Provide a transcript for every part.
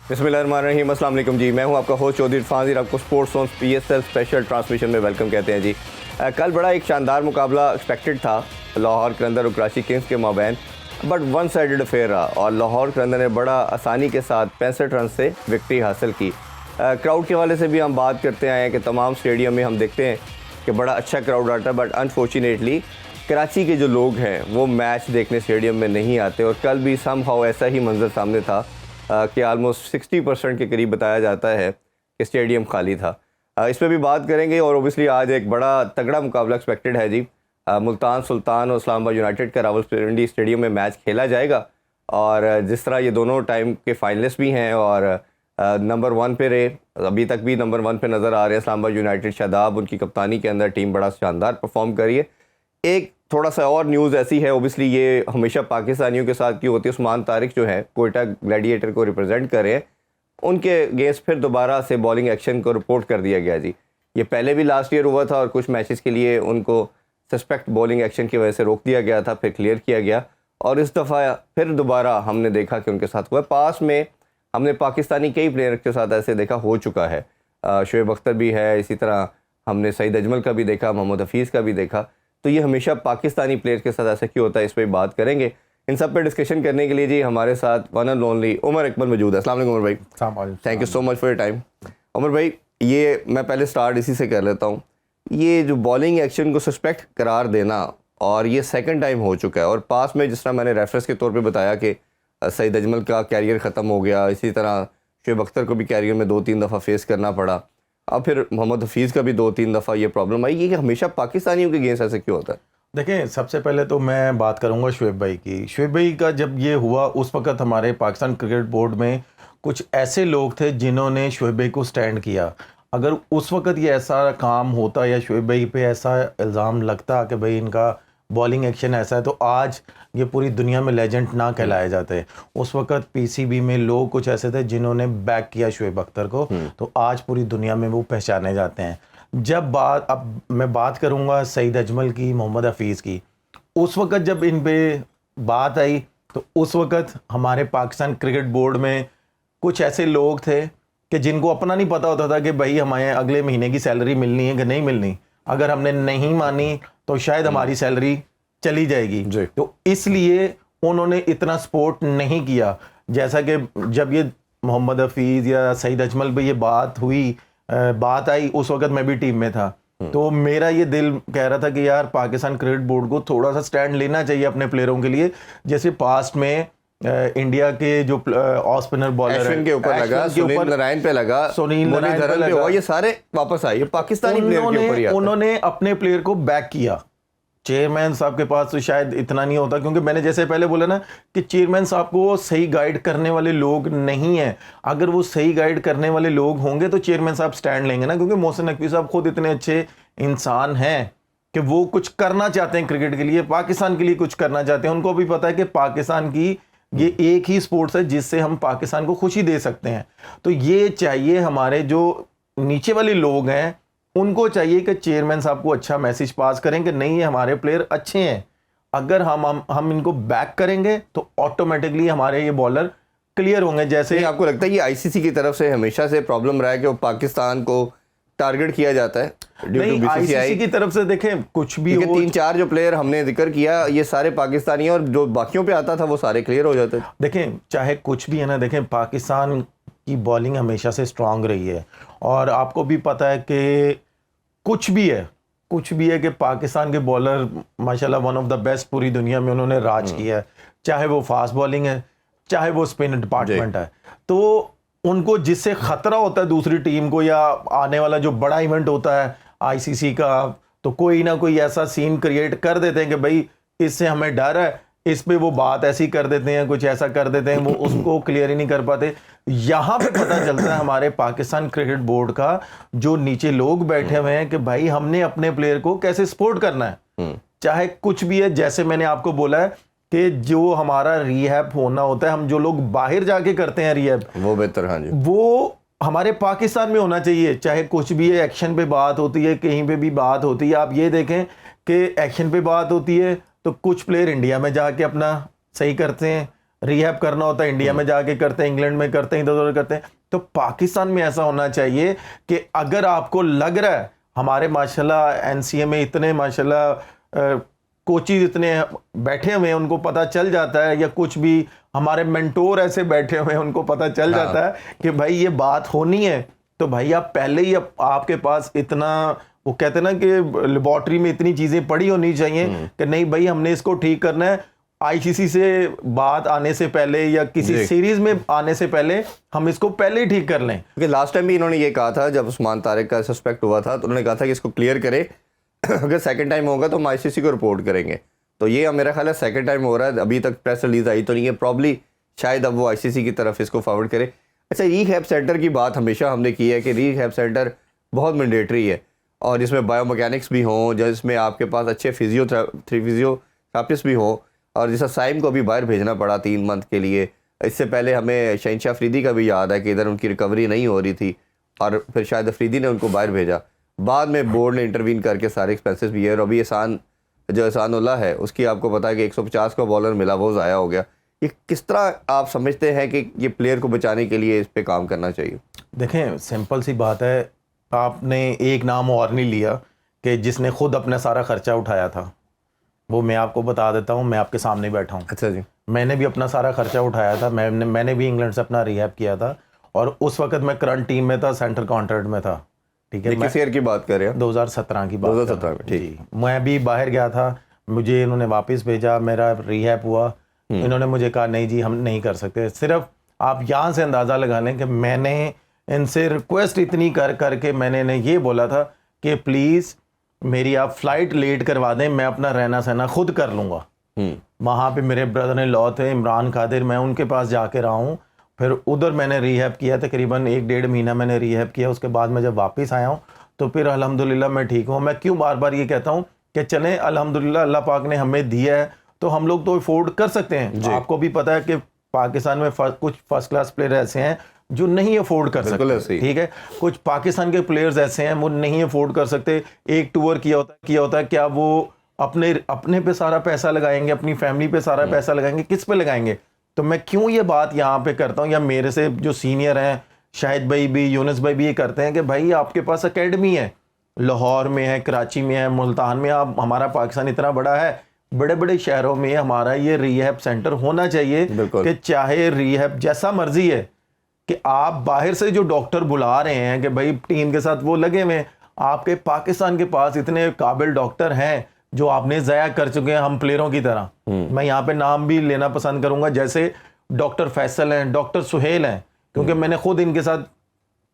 बिस्मिल्लाहिर्रहमानिर्रहीम, अस्सलाम वालेकुम जी। मैं हूं आपका होस्ट चौधरी इरफान ज़ीर। आपको sports on PSL special transmission में वेलकम कहते हैं जी। कल बड़ा एक शानदार मुकाबला एक्सपेक्टेड था लाहौर कलंदर और कराची किंग्स के माबैन, बट वन साइडेड अफेयर रहा और लाहौर कलंदर ने बड़ा आसानी के साथ 65 रन से विक्ट्री हासिल की। क्राउड के हवाले से भी हम बात करते आए हैं कि तमाम स्टेडियम में हम देखते हैं कि बड़ा अच्छा क्राउड आता है, बट अनफॉर्चुनेटली कराची के जो लोग हैं वो मैच देखने स्टेडियम में नहीं आते। और कल भी समहाउ ऐसा ही मंजर सामने था कि आलमोस्ट 60% के करीब बताया जाता है कि स्टेडियम खाली था। इस पर भी बात करेंगे और ओबियसली आज एक बड़ा तगड़ा मुकाबला एक्सपेक्टेड है जी। मुल्तान सुल्तान और इस्लामाबाद यूनाइटेड का रावलपिंडी स्टेडियम में मैच खेला जाएगा और जिस तरह ये दोनों टाइम के फाइनलिस्ट भी हैं और नंबर 1 पे रहे, अभी तक भी नंबर 1 पे नज़र आ रहे हैं इस्लामाबाद यूनाइटेड। शादाब उनकी कप्तानी के अंदर टीम बड़ा शानदार परफॉर्म करी है। एक थोड़ा सा और न्यूज़ ऐसी है, ओबियसली ये हमेशा पाकिस्तानियों के साथ क्यों होती है, उस्मान तारिक जो है कोयटा ग्लैडिएटर को रिप्रेजेंट कर रहे हैं, उनके अगेंस्ट फिर दोबारा से बॉलिंग एक्शन को रिपोर्ट कर दिया गया जी। ये पहले भी लास्ट ईयर हुआ था और कुछ मैचेस के लिए उनको सस्पेक्ट बॉलिंग एक्शन की वजह से रोक दिया गया था, फिर क्लियर किया गया और इस दफ़ा फिर दोबारा हमने देखा कि उनके साथ हुआ। पास में हमने पाकिस्तानी कई प्लेयर के साथ ऐसे देखा हो चुका है, शोएब अख्तर भी है, इसी तरह हमने सईद अजमल का भी देखा, मोहम्मद हफीज़ का भी देखा। तो ये हमेशा पाकिस्तानी प्लेयर के साथ ऐसा क्यों होता है, इस पर बात करेंगे। इन सब पे डिस्कशन करने के लिए जी हमारे साथ one and only Umar Akmal मौजूद है। अस्सलाम वालेकुम उमर भाई, thank you so much for your time. Umar भाई, ये मैं पहले स्टार्ट इसी से कर लेता हूँ, ये जो बॉलिंग एक्शन को सस्पेक्ट करार देना और ये सेकंड टाइम हो चुका है और पास में जिस तरह मैंने रेफरेंस के तौर पे बताया कि सईद अजमल का कैरियर ख़त्म हो गया, इसी तरह शोएब अख्तर को भी कैरियर में 2-3 दफ़ा फेस करना पड़ा, अब फिर मोहम्मद हफीज़ का भी 2-3 दफ़ा ये प्रॉब्लम आई। ये कि हमेशा पाकिस्तानियों के अगेंस्ट ऐसे क्यों होता है? देखें, सबसे पहले तो मैं बात करूंगा शोएब भाई की। शोएब भाई का जब ये हुआ उस वक्त हमारे पाकिस्तान क्रिकेट बोर्ड में कुछ ऐसे लोग थे जिन्होंने शोएब भाई को स्टैंड किया। अगर उस वक्त ये ऐसा काम होता या शोएब भाई पे ऐसा इल्ज़ाम लगता कि भाई इनका बॉलिंग एक्शन ऐसा है, तो आज ये पूरी दुनिया में लेजेंड ना कहलाए जाते। उस वक्त PCB में लोग कुछ ऐसे थे जिन्होंने बैक किया शोएब अख्तर को, तो आज पूरी दुनिया में वो पहचाने जाते हैं। जब बात अब मैं बात करूंगा सईद अजमल की, मोहम्मद हफीज़ की, उस वक्त जब इन पे बात आई तो उस वक्त हमारे पाकिस्तान क्रिकेट बोर्ड में कुछ ऐसे लोग थे कि जिनको अपना नहीं पता होता था कि भाई हमें अगले महीने की सैलरी मिलनी है कि नहीं मिलनी। अगर हमने नहीं मानी तो शायद हमारी सैलरी चली जाएगी, तो इसलिए उन्होंने इतना सपोर्ट नहीं किया। जैसा कि जब ये मोहम्मद हफीज़ या सईद अजमल पे ये बात आई, उस वक्त मैं भी टीम में था, तो मेरा ये दिल कह रहा था कि यार पाकिस्तान क्रिकेट बोर्ड को थोड़ा सा स्टैंड लेना चाहिए अपने प्लेयरों के लिए। जैसे पास्ट में इंडिया के जो ऑफ स्पिनर बॉलर के ऊपर लगा, सुनील नारायण पे लगा, सुनील नारायण पे लगा, ये सारे वापस आए पाकिस्तानी प्लेयर के ऊपर ही। उन्होंने अपने प्लेयर को बैक किया। चेयरमैन साहब के पास तो शायद इतना नहीं होता, क्योंकि मैंने जैसे पहले बोला ना कि चेयरमैन साहब को सही गाइड करने वाले लोग नहीं है। अगर वो सही गाइड करने वाले लोग होंगे तो चेयरमैन साहब स्टैंड लेंगे ना, क्योंकि मोहसिन नकवी साहब खुद इतने अच्छे इंसान हैं कि वो कुछ करना चाहते हैं क्रिकेट के लिए, पाकिस्तान के लिए कुछ करना चाहते हैं। उनको भी पता है कि पाकिस्तान की ये एक ही स्पोर्ट्स है जिससे हम पाकिस्तान को खुशी दे सकते हैं। तो ये चाहिए हमारे जो नीचे वाले लोग हैं उनको चाहिए कि चेयरमैन साहब को अच्छा मैसेज पास करें कि नहीं, ये हमारे प्लेयर अच्छे हैं। अगर हम इनको बैक करेंगे तो ऑटोमेटिकली हमारे ये बॉलर क्लियर होंगे। जैसे आपको लगता है ये ICC की तरफ से हमेशा से प्रॉब्लम रहा है कि वो पाकिस्तान को टारगेट किया जाता है? नहीं, ICC की तरफ से देखें कुछ भी हो, 3-4 जो प्लेयर हमने जिक्र किया ये सारे पाकिस्तानी और जो बाकियों पे आता था वो सारे क्लियर हो जाते। देखें चाहे कुछ भी है ना, देखें पाकिस्तान की बॉलिंग हमेशा से स्ट्रांग रही है और आपको भी पता है कि कुछ भी है कि पाकिस्तान के बॉलर माशाल्लाह वन ऑफ द बेस्ट पूरी दुनिया में उन्होंने राज किया है। चाहे वो फास्ट बॉलिंग है, चाहे वो स्पिन डिपार्टमेंट है, तो उनको जिससे खतरा होता है दूसरी टीम को या आने वाला जो बड़ा इवेंट होता है ICC का, तो कोई ना कोई ऐसा सीन क्रिएट कर देते हैं कि भाई इससे हमें डर है, इस पे वो बात ऐसी कर देते हैं, कुछ ऐसा कर देते हैं, वो उसको क्लियर ही नहीं कर पाते। यहाँ पे पता चलता है हमारे पाकिस्तान क्रिकेट बोर्ड का जो नीचे लोग बैठे हुए हैं कि भाई हमने अपने प्लेयर को कैसे सपोर्ट करना है, चाहे कुछ भी है। जैसे मैंने आपको बोला है कि जो हमारा रिहैब होना होता है, हम जो लोग बाहर जाके करते हैं रिहैब, वो बेहतर, हाँ जी, वो हमारे पाकिस्तान में होना चाहिए। चाहे कुछ भी है, एक्शन पे बात होती है, कहीं पे भी बात होती है। आप ये देखें कि एक्शन पे बात होती है तो कुछ प्लेयर इंडिया में जाके अपना सही करते हैं, रिहैब करना होता है इंडिया में जाके करते हैं, इंग्लैंड में करते हैं, इधर उधर करते हैं। तो पाकिस्तान में ऐसा होना चाहिए कि अगर आपको लग रहा है, हमारे माशाल्लाह एनसीए में इतने माशाल्लाह कोचिज इतने बैठे हुए हैं, उनको पता चल जाता है, या कुछ भी हमारे मेंटोर ऐसे बैठे हुए हैं उनको पता चल जाता है कि भाई ये बात होनी है, तो भाई आप पहले ही आपके पास इतना, वो कहते हैं ना कि लेबोरेटरी में इतनी चीजें पड़ी होनी चाहिए कि नहीं भाई हमने इसको ठीक करना है, आईसीसी से बात आने से पहले या किसी सीरीज में आने से पहले हम इसको पहले ही ठीक कर लें। क्योंकि लास्ट टाइम भी इन्होंने ये कहा था, जब उस्मान तारिक का सस्पेक्ट हुआ था तो उन्होंने कहा था कि इसको क्लियर करे, अगर सेकंड टाइम होगा तो हम आईसीसी को रिपोर्ट करेंगे। तो ये मेरा ख्याल है सेकंड टाइम हो रहा है, अभी तक प्रेस रिलीज आई तो नहीं है, प्रॉब्ली शायद अब वो आईसीसी की तरफ इसको फॉरवर्ड करे। अच्छा, रिहैब सेंटर की बात हमेशा हमने की है कि रिहैब सेंटर बहुत मैंडेटरी है, और जिसमें बायोमैकेनिक्स भी हों, जिसमें आपके पास अच्छे फिजियोथेरापिस्ट भी हों, और जैसा साइम को भी बाहर भेजना पड़ा 3 मंथ के लिए। इससे पहले हमें शहनशाह अफरीदी का भी याद है कि इधर उनकी रिकवरी नहीं हो रही थी, और फिर शायद अफरीदी ने उनको बाहर भेजा, बाद में बोर्ड ने इंटरवीन करके सारे एक्सपेंसेस भी है। और अभी एहसानुल्लाह है, उसकी आपको पता है कि 150 का बॉलर मिला, वो ज़ाया हो गया। ये किस तरह आप समझते हैं कि ये प्लेयर को बचाने के लिए इस पर काम करना चाहिए? देखें, सिंपल सी बात है, आपने एक नाम और नहीं लिया कि जिसने खुद अपना सारा खर्चा उठाया था, वो मैं आपको बता देता हूँ, मैं आपके सामने बैठा हूँ। अच्छा जी। मैंने भी अपना सारा खर्चा उठाया था, मैंने भी इंग्लैंड से अपना रिहैब किया था, और उस वक्त मैं करंट टीम में था, सेंटर कॉन्ट्रैक्ट में था। ठीक है, किस ईयर की बात कर रहे हैं? 2017 की बात। 2017 में, ठीक। मैं भी बाहर गया था, मुझे इन्होंने वापस भेजा, मेरा रिहैब हुआ, इन्होंने मुझे कहा नहीं जी हम नहीं कर सकते। सिर्फ आप यहाँ से अंदाज़ा लगा लें कि मैंने इनसे रिक्वेस्ट इतनी करके मैंने इन्हें ये बोला था कि प्लीज़ मेरी आप फ्लाइट लेट करवा दें, मैं अपना रहना सहना खुद कर लूँगा। वहाँ पे मेरे ब्रदर इन लॉ थे, इमरान कादिर, मैं उनके पास जाके रहा हूँ। फिर उधर मैंने रिहैब किया, तकरीबन 1-1.5 महीना मैंने रिहैब किया। उसके बाद मैं जब वापस आया हूँ तो फिर अल्हम्दुलिल्लाह मैं ठीक हूँ। मैं क्यों बार बार ये कहता हूँ कि चलें, अल्हम्दुलिल्लाह अल्लाह पाक ने हमें दिया है तो हम लोग तो अफोर्ड कर सकते हैं। आपको भी पता है कि पाकिस्तान में कुछ फर्स्ट क्लास प्लेयर ऐसे हैं जो नहीं अफोर्ड कर सकते, ठीक है। कुछ पाकिस्तान के प्लेयर्स ऐसे हैं वो नहीं अफोर्ड कर सकते। एक टूर किया होता है, क्या वो अपने पे सारा पैसा लगाएंगे, अपनी फैमिली पे सारा पैसा लगाएंगे, किस पे लगाएंगे? तो मैं क्यों ये बात यहाँ पे करता हूँ, या मेरे से जो सीनियर हैं, शाहिद भाई भी, यूनुस भाई भी ये करते हैं कि भाई आपके पास एकेडमी है, लाहौर में है, कराची में है, मुल्तान में, आप, हमारा पाकिस्तान इतना बड़ा है, बड़े बड़े शहरों में हमारा ये रिहैब सेंटर होना चाहिए कि चाहे रिहैब जैसा मर्जी है कि आप बाहर से जो डॉक्टर बुला रहे हैं कि भाई टीम के साथ वो लगे हुए, आपके पाकिस्तान के पास इतने काबिल डॉक्टर हैं जो आपने ज़ाया कर चुके हैं हम प्लेयरों की तरह। मैं यहाँ पे नाम भी लेना पसंद करूंगा, जैसे डॉक्टर फैसल हैं, डॉक्टर सुहेल हैं, क्योंकि मैंने खुद इनके साथ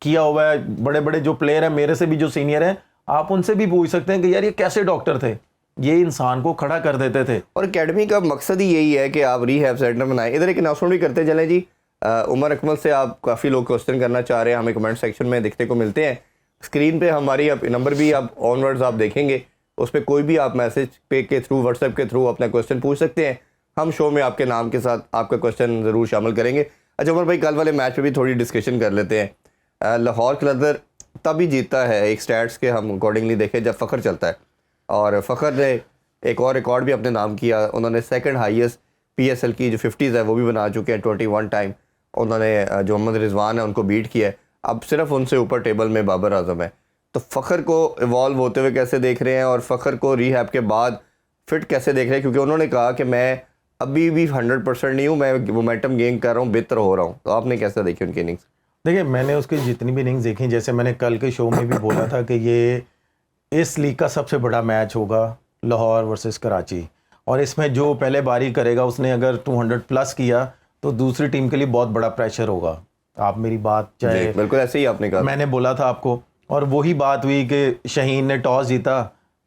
किया हुआ है। बड़े बड़े जो प्लेयर हैं, मेरे से भी जो सीनियर हैं, आप उनसे भी पूछ सकते हैं कि यार ये कैसे डॉक्टर थे, ये इंसान को खड़ा कर देते थे। और एकेडमी का मकसद ही यही है कि आप रिहैब सेंटर बनाएं। इधर एक अनाउंसमेंट भी करते चलें जी। उमर अकमल से आप काफ़ी लोग क्वेश्चन करना चाह रहे हैं, हमें कमेंट सेक्शन में दिखते को मिलते हैं। स्क्रीन पे हमारी नंबर भी आप ऑनवर्ड्स आप देखेंगे, उस पर कोई भी आप मैसेज पे के थ्रू, व्हाट्सएप के थ्रू अपना क्वेश्चन पूछ सकते हैं। हम शो में आपके नाम के साथ आपका क्वेश्चन ज़रूर शामिल करेंगे। अच्छा उमर भाई, कल वाले मैच पे भी थोड़ी डिस्कशन कर लेते हैं। लाहौर कलंदर तभी जीतता है, एक स्टैट्स के हम अकॉर्डिंगली देखें, जब फ़खर चलता है, और फ़खर ने एक और रिकॉर्ड भी अपने नाम किया। उन्होंने सेकंड हाईएस्ट PSL की जो 50s है वो भी बना चुके हैं 21 टाइम। उन्होंने जो मोहम्मद रिजवान है उनको बीट किया है, अब सिर्फ उनसे ऊपर टेबल में बाबर आजम है। तो फ़खर को इवॉल्व होते हुए कैसे देख रहे हैं, और फ़खर को रिहैब के बाद फिट कैसे देख रहे हैं? क्योंकि उन्होंने कहा कि मैं अभी भी 100% नहीं हूँ, मैं मोमेंटम गेन कर रहा हूँ, बेहतर हो रहा हूँ। तो आपने कैसे देखी उनकी इनिंग्स? देखिए, मैंने उसकी जितनी भी इनिंग्स देखी, जैसे मैंने कल के शो में भी बोला था कि ये इस लीग का सबसे बड़ा मैच होगा, लाहौर वर्सेस कराची, और इसमें जो पहले बारी करेगा उसने अगर 200 प्लस किया तो दूसरी टीम के लिए बहुत बड़ा प्रेशर होगा। आप मेरी बात चाहे, बिल्कुल ऐसे ही आपने कहा, मैंने बोला था आपको, और वही बात हुई कि शाहीन ने टॉस जीता,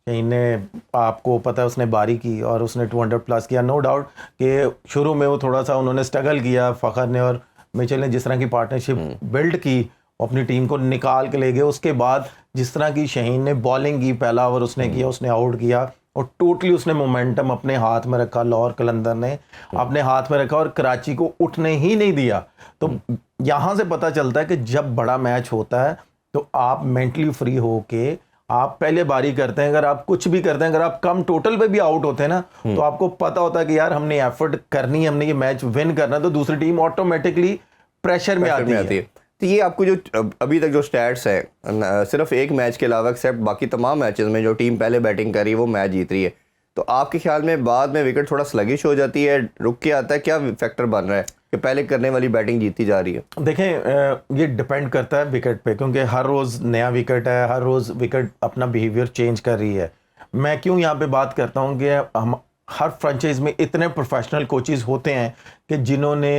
शाहीन ने, आपको पता है, उसने बारी की और उसने 200 प्लस किया। नो डाउट कि शुरू में वो थोड़ा सा उन्होंने स्ट्रगल किया, फ़खर ने और मिचेल ने जिस तरह की पार्टनरशिप बिल्ड की, अपनी टीम को निकाल के ले गए। उसके बाद जिस तरह की शाहीन ने बॉलिंग की, पहला ओवर उसने किया, उसने आउट किया, और टोटली उसने मोमेंटम अपने हाथ में रखा, लाहौर कलंदर ने अपने हाथ में रखा और कराची को उठने ही नहीं दिया। तो यहाँ से पता चलता है कि जब बड़ा मैच होता है तो आप मेंटली फ्री हो के आप पहले बारी करते हैं, अगर आप कुछ भी करते हैं, अगर आप कम टोटल पे भी आउट होते हैं ना, तो आपको पता होता है कि यार हमने एफर्ट करनी है, हमने ये मैच विन करना है, तो दूसरी टीम ऑटोमेटिकली प्रेशर में आती है। तो ये आपको जो अभी तक जो स्टैट्स है, सिर्फ एक मैच के अलावा एक्सेप्ट बाकी तमाम मैचेस में जो टीम पहले बैटिंग कर रही है वो मैच जीत रही है, तो आपके ख्याल में बाद में विकेट थोड़ा स्लगिश हो जाती है, रुक के आता है, क्या फैक्टर बन रहा है कि पहले करने वाली बैटिंग जीती जा रही है? देखें, ये डिपेंड करता है विकेट पे, क्योंकि हर रोज़ नया विकेट है, हर रोज़ विकेट अपना बिहेवियर चेंज कर रही है। मैं क्यों यहाँ पे बात करता हूँ कि हम हर फ्रेंचाइज में इतने प्रोफेशनल कोचेस होते हैं कि जिन्होंने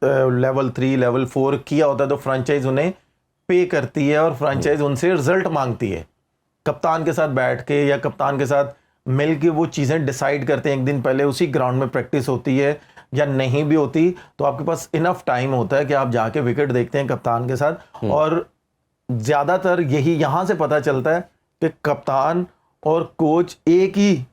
लेवल 3 लेवल 4 किया होता है, तो फ्रेंचाइज उन्हें पे करती है और फ्रेंचाइज उनसे रिजल्ट मांगती है। कप्तान के साथ बैठ के या कप्तान के साथ मिल के वो चीज़ें डिसाइड करते हैं, एक दिन पहले उसी ग्राउंड में प्रैक्टिस होती है या नहीं भी होती, तो आपके पास इनफ टाइम होता है कि आप जाके विकेट देखते हैं कप्तान के साथ। और ज़्यादातर यही यहाँ से पता चलता है कि कप्तान और कोच एक ही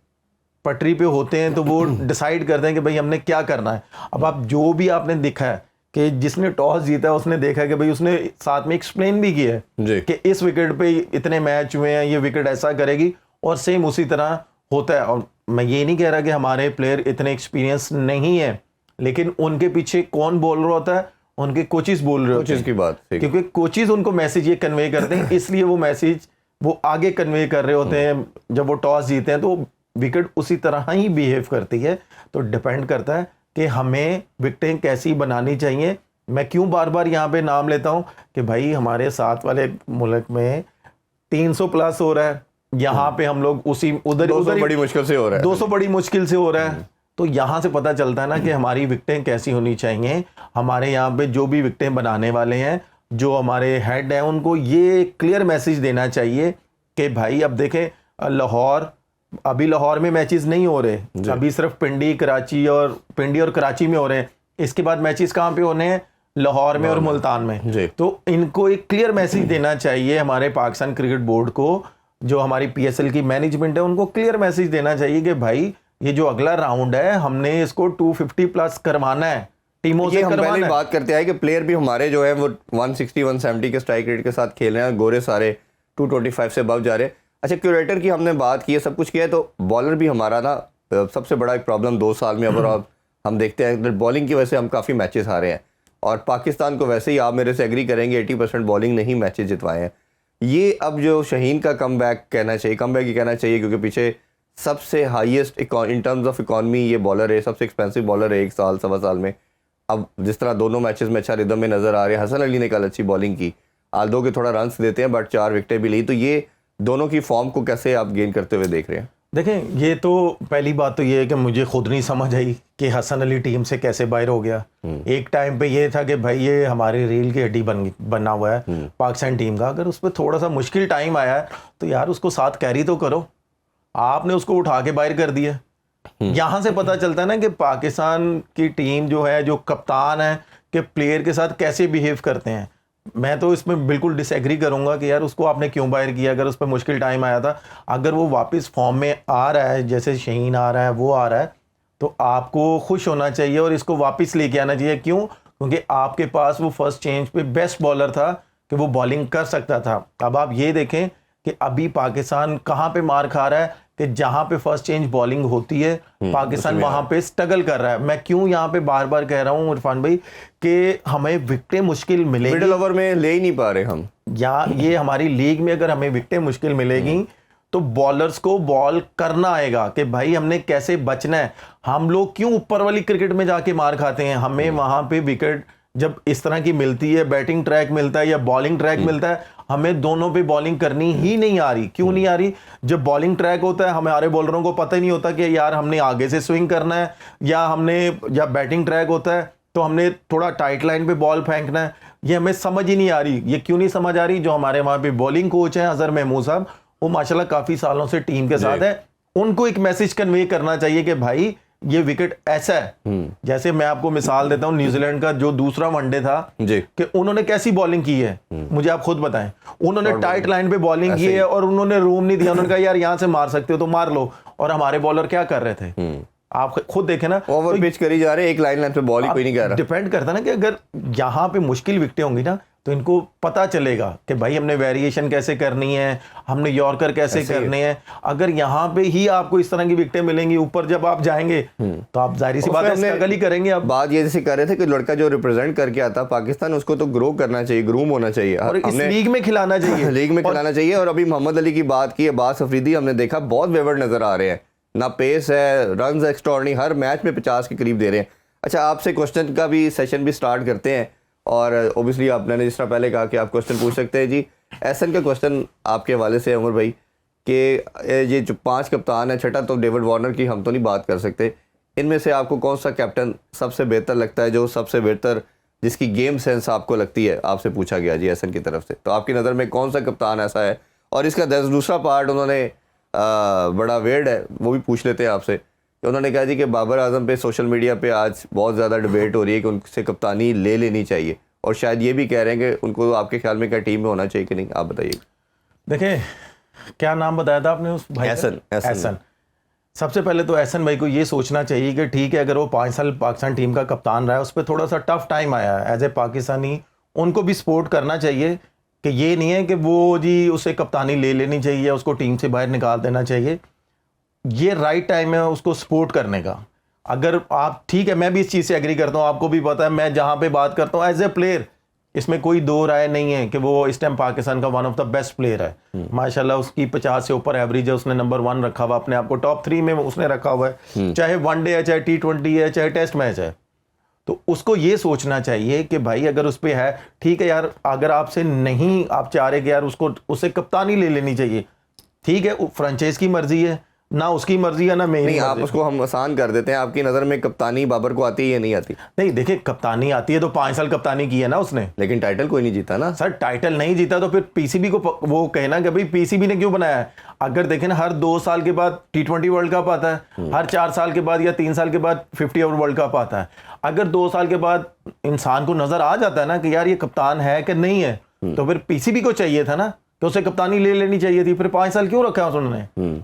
पटरी पे होते हैं, तो वो डिसाइड करते हैं कि भाई हमने क्या करना है। अब आप जो भी आपने देखा है कि जिसने टॉस जीता है उसने देखा है कि भाई उसने साथ में एक्सप्लेन भी किया है कि इस विकेट पे इतने मैच हुए हैं, ये विकेट ऐसा करेगी, और सेम उसी तरह होता है। और मैं ये नहीं कह रहा कि हमारे प्लेयर इतने एक्सपीरियंस नहीं है, लेकिन उनके पीछे कौन बोल रहा होता है? उनके कोचेस बोल रहे होते हैं। की बात, क्योंकि कोचेस उनको मैसेज ये कन्वे करते हैं, इसलिए वो मैसेज वो आगे कन्वे कर रहे होते हैं। जब वो टॉस जीते हैं तो विकेट उसी तरह ही बिहेव करती है। तो डिपेंड करता है कि हमें विकेटें कैसी बनानी चाहिए। मैं क्यों बार बार यहाँ पे नाम लेता हूँ कि भाई हमारे साथ वाले मुल्क में 300 प्लस हो रहा है, यहाँ पे हम लोग उसी उधर बड़ी मुश्किल से हो रहा है, 200 बड़ी मुश्किल से हो रहा है। तो यहाँ से पता चलता है ना कि हमारी विकेटें कैसी होनी चाहिए। हमारे यहाँ पे जो भी विकेटें बनाने वाले हैं, जो हमारे हेड हैं, उनको ये क्लियर मैसेज देना चाहिए कि भाई अब देखें अभी लाहौर में मैचेस नहीं हो रहे, अभी सिर्फ पिंडी और कराची में हो रहे हैं। इसके बाद मैचेस कहाँ पे होने हैं? लाहौर में और मुल्तान में। तो इनको एक क्लियर मैसेज देना चाहिए हमारे पाकिस्तान क्रिकेट बोर्ड को, जो हमारी PSL की मैनेजमेंट है, उनको क्लियर मैसेज देना चाहिए कि भाई ये जो अगला राउंड है हमने इसको 250 प्लस करवाना है, टीमों से करवाना है। बात करते हैं कि प्लेयर भी हमारे जो है वो 160 170 के स्ट्राइक रेट के साथ खेल रहे हैं, गोरे सारे 225 से अबव जा रहे हैं। अच्छा, क्यूरेटर की हमने बात की है, सब कुछ किया है, तो बॉलर भी हमारा ना सबसे बड़ा एक प्रॉब्लम 2 साल में अब हम देखते हैं बॉलिंग की वजह से हम काफ़ी मैचेस हारे हैं, और पाकिस्तान को वैसे ही आप मेरे से एग्री करेंगे 80% बॉलिंग नहीं मैचेस जितवाए हैं। ये अब जो शहीन का कमबैक कहना चाहिए, कमबैक ही कहना चाहिए, क्योंकि पीछे सबसे highest in terms of economy ये बॉलर है, सबसे एक्सपेंसिव बॉलर है 1 साल सवा साल में। अब जिस तरह दोनों मैचेस में अच्छा रिदम में नज़र आ रहे हैं, हसन अली ने कल अच्छी बॉलिंग की, आल्दो के थोड़ा रन्स देते हैं बट 4 विकेटें भी ली, तो ये दोनों की फॉर्म को कैसे आप गेन करते हुए देख रहे हैं? देखें, ये तो पहली बात तो ये है कि मुझे खुद नहीं समझ आई कि हसन अली टीम से कैसे बाहर हो गया। एक टाइम पे ये था कि भाई ये हमारी रील की हड्डी बना हुआ है पाकिस्तान टीम का, अगर उस पर थोड़ा सा मुश्किल टाइम आया है तो यार उसको साथ कैरी तो करो। आपने उसको उठा के बाहर कर दिया। यहाँ से पता चलता है ना कि पाकिस्तान की टीम जो है, जो कप्तान है, कि प्लेयर के साथ कैसे बिहेव करते हैं। मैं तो इसमें बिल्कुल डिसएग्री करूंगा कि यार उसको आपने क्यों बाहर किया, अगर उस पर मुश्किल टाइम आया था। अगर वो वापस फॉर्म में आ रहा है, जैसे शहीन आ रहा है, वो आ रहा है, तो आपको खुश होना चाहिए और इसको वापस लेके आना चाहिए। क्यों? क्योंकि आपके पास वो फर्स्ट चेंज पे बेस्ट बॉलर था कि वो बॉलिंग कर सकता था। अब आप ये देखें कि अभी पाकिस्तान कहाँ पे मार खा रहा है कि जहां पे फर्स्ट चेंज बॉलिंग होती है पाकिस्तान वहां पे स्ट्रगल कर रहा है। मैं क्यों यहाँ पे बार बार कह रहा हूँ इरफान भाई कि हमें विकेटें मुश्किल मिलेगी, मिडिल ओवर में ले ही नहीं पा रहे हम, या ये हमारी लीग में अगर हमें विकेटें मुश्किल मिलेगी तो बॉलर्स को बॉल करना आएगा कि भाई हमने कैसे बचना है। हम लोग क्यों ऊपर वाली क्रिकेट में जाके मार खाते हैं? हमें वहां पे विकेट जब इस तरह की मिलती है, बैटिंग ट्रैक मिलता है या बॉलिंग ट्रैक मिलता है, हमें दोनों पे बॉलिंग करनी ही नहीं आ रही। क्यों नहीं आ रही? जब बॉलिंग ट्रैक होता है हमारे बॉलरों को पता ही नहीं होता कि यार हमने आगे से स्विंग करना है या बैटिंग ट्रैक होता है तो हमने थोड़ा टाइट लाइन पे बॉल फेंकना है। ये हमें समझ ही नहीं आ रही। ये क्यों नहीं समझ आ रही? जो हमारे वहाँ पे बॉलिंग कोच हैं अजहर महमूद साहब, वो माशाल्लाह काफ़ी सालों से टीम के साथ है। उनको एक मैसेज कन्वे करना चाहिए कि भाई ये विकेट ऐसा है। जैसे मैं आपको मिसाल देता हूं, न्यूजीलैंड का जो दूसरा वनडे था कि उन्होंने कैसी बॉलिंग की है, मुझे आप खुद बताएं। उन्होंने टाइट लाइन पे बॉलिंग की है और उन्होंने रूम नहीं दिया। उन्होंने कहा यार यहां से मार सकते हो तो मार लो। और हमारे बॉलर क्या कर रहे थे आप खुद देखें ना, ओवर पिच करी जा रहे, एक लाइन पे बॉल ही कोई नहीं कर रहा। डिपेंड करता ना कि अगर यहाँ पे मुश्किल विकेटें होंगी ना, तो इनको पता चलेगा कि भाई हमने वेरिएशन कैसे करनी है, हमने यॉर्कर कैसे करने हैं। अगर यहाँ पे ही आपको इस तरह की विकेटें मिलेंगी, ऊपर जब आप जाएंगे तो आप जाहिर सी बात है स्ट्रगल ही करेंगे। आप बात ये जैसे कर रहे थे कि लड़का जो रिप्रेजेंट करके आता पाकिस्तान, उसको तो ग्रो करना चाहिए, ग्रूम होना चाहिए और इस लीग में खिलाना चाहिए, लीग में खिलाना चाहिए। और अभी मोहम्मद अली की बात की, अब्बास अफरीदी हमने देखा बहुत वेवर्ड नजर आ रहे हैं, ना पेस है, रन एक्स्ट्राऑर्डिनरी, हर मैच में 50 के करीब दे रहे हैं। अच्छा, आपसे क्वेश्चन का भी सेशन भी स्टार्ट करते हैं, और ओबियसली आपने जिस तरह पहले कहा कि आप क्वेश्चन पूछ सकते हैं जी। एहसन का क्वेश्चन आपके हवाले से उमर भाई, कि ये जो 5 कप्तान है, छठा तो डेविड वार्नर की हम तो नहीं बात कर सकते, इनमें से आपको कौन सा कैप्टन सबसे बेहतर लगता है, जो सबसे बेहतर जिसकी गेम सेंस आपको लगती है? आपसे पूछा गया जी एहसन की तरफ से, तो आपकी नज़र में कौन सा कप्तान ऐसा है? और इसका दूसरा पार्ट उन्होंने बड़ा वेड है, वो भी पूछ लेते हैं आपसे। उन्होंने कहा जी कि बाबर आजम पे सोशल मीडिया पे आज बहुत ज़्यादा डिबेट हो रही है कि उनसे कप्तानी ले लेनी चाहिए, और शायद ये भी कह रहे हैं कि उनको आपके ख्याल में क्या टीम में होना चाहिए कि नहीं, आप बताइए। देखिए, क्या नाम बताया था आपने उस भाई? एहसन। सबसे पहले तो एहसन भाई को ये सोचना चाहिए कि ठीक है, अगर वो 5 साल पाकिस्तान टीम का कप्तान रहा है, उस पर थोड़ा सा टफ टाइम आया है एज ए पाकिस्तानी, उनको भी सपोर्ट करना चाहिए कि ये नहीं है कि वो जी उसे कप्तानी ले लेनी चाहिए, उसको टीम से बाहर निकाल देना चाहिए। ये राइट टाइम है उसको सपोर्ट करने का। अगर आप, ठीक है, मैं भी इस चीज़ से एग्री करता हूँ, आपको भी पता है मैं जहाँ पे बात करता हूँ एज ए प्लेयर, इसमें कोई दो राय नहीं है कि वो इस टाइम पाकिस्तान का one of the best player है। माशाल्लाह उसकी 50 से ऊपर एवरेज है, उसने नंबर 1 रखा हुआ, अपने आप को टॉप 3 में उसने रखा हुआ है, चाहे वनडे है, चाहे T20 है, चाहे टेस्ट मैच है। तो उसको ये सोचना चाहिए कि भाई अगर उस पर है, ठीक है यार, अगर आपसे नहीं, आप चाह रहे कि यार उसको, उसे कप्तानी ले लेनी चाहिए, ठीक है, फ्रेंचाइज की मर्जी है, ना उसकी मर्जी है ना मेरी नहीं, मर्जी। आप उसको हम आसान कर देते हैं। आपकी नज़र में कप्तानी बाबर को आती है या नहीं आती? नहीं, देखिए, कप्तानी आती है तो 5 साल कप्तानी की है ना उसने, लेकिन टाइटल कोई नहीं जीता ना सर। टाइटल नहीं जीता तो फिर पीसीबी को वो कहना कि भाई पीसीबी ने क्यों बनाया है। अगर देखें ना, हर 2 साल के बाद T20 वर्ल्ड कप आता है, हर 4 साल के बाद या 3 साल के बाद 50 ओवर वर्ल्ड कप आता है। अगर 2 साल के बाद इंसान को नजर आ जाता है ना कि यार ये कप्तान है कि नहीं है, तो फिर पीसीबी को चाहिए था ना कि उसे कप्तानी ले लेनी चाहिए थी। फिर 5 साल क्यों रखा है उन्होंने?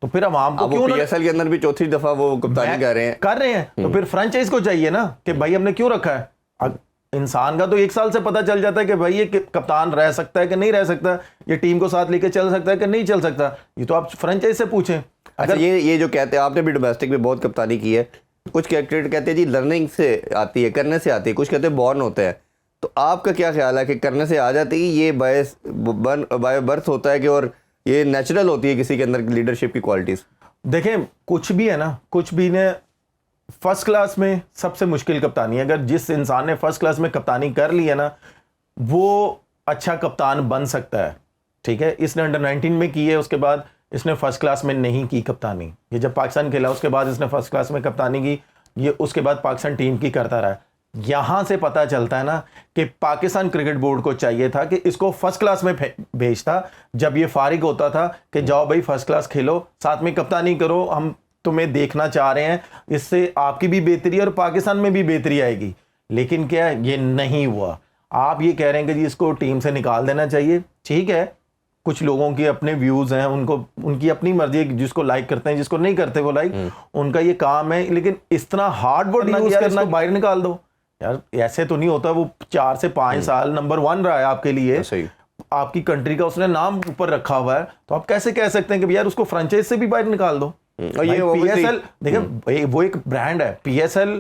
तो फिर अवाम को क्यों, PSL के अंदर भी चौथी दफा वो कप्तानी कर रहे हैं, तो फिर फ्रेंचाइज को चाहिए ना कि भाई हमने क्यों रखा है। इंसान का तो 1 साल से पता चल जाता है कि भाई ये कप्तान रह सकता है कि नहीं रह सकता, ये टीम को साथ लेके चल सकता है कि नहीं चल सकता। ये तो आप फ्रेंचाइज से पूछें। अगर ये जो कहते हैं, आपने भी डोमेस्टिक में बहुत कप्तानी की है, कुछ क्रिकेट कहते हैं जी लर्निंग से आती है, करने से आती है, कुछ कहते हैं बॉर्न होता है। तो आपका क्या ख्याल है कि करने से आ जाती है, ये बाय बर्थ होता है कि, और ये नेचुरल होती है किसी के अंदर लीडरशिप की क्वालिटीज? देखें, कुछ भी है ना, कुछ भी ने फर्स्ट क्लास में सबसे मुश्किल कप्तानी है। अगर जिस इंसान ने फर्स्ट क्लास में कप्तानी कर ली है ना, वो अच्छा कप्तान बन सकता है। ठीक है, इसने अंडर 19 में की है, उसके बाद इसने फर्स्ट क्लास में नहीं की कप्तानी। ये जब पाकिस्तान खेला उसके बाद इसने फर्स्ट क्लास में कप्तानी की, ये उसके बाद पाकिस्तान टीम की करता रहा। यहां से पता चलता है ना कि पाकिस्तान क्रिकेट बोर्ड को चाहिए था कि इसको फर्स्ट क्लास में भेजता, जब ये फारिग होता था कि जाओ भाई फर्स्ट क्लास खेलो, साथ में कप्तानी करो, हम तुम्हें देखना चाह रहे हैं, इससे आपकी भी बेहतरी और पाकिस्तान में भी बेहतरी आएगी। लेकिन क्या ये नहीं हुआ। आप ये कह रहे हैं कि जी इसको टीम से निकाल देना चाहिए। ठीक है, कुछ लोगों के अपने व्यूज हैं, उनको उनकी अपनी मर्जी है, जिसको लाइक करते हैं, जिसको नहीं करते वो लाइक, उनका ये काम है। लेकिन इस तरह हार्ड वर्ड यूज करना, बाहर निकाल दो यार, ऐसे तो नहीं होता। वो 4 से 5 साल नंबर 1 रहा है आपके लिए, आपकी कंट्री का उसने नाम ऊपर रखा हुआ है, तो आप कैसे कह सकते हैं कि यार उसको फ्रेंचाइज से भी बाहर निकाल दो? और ये PSL देखिए, वो एक ब्रांड है, PSL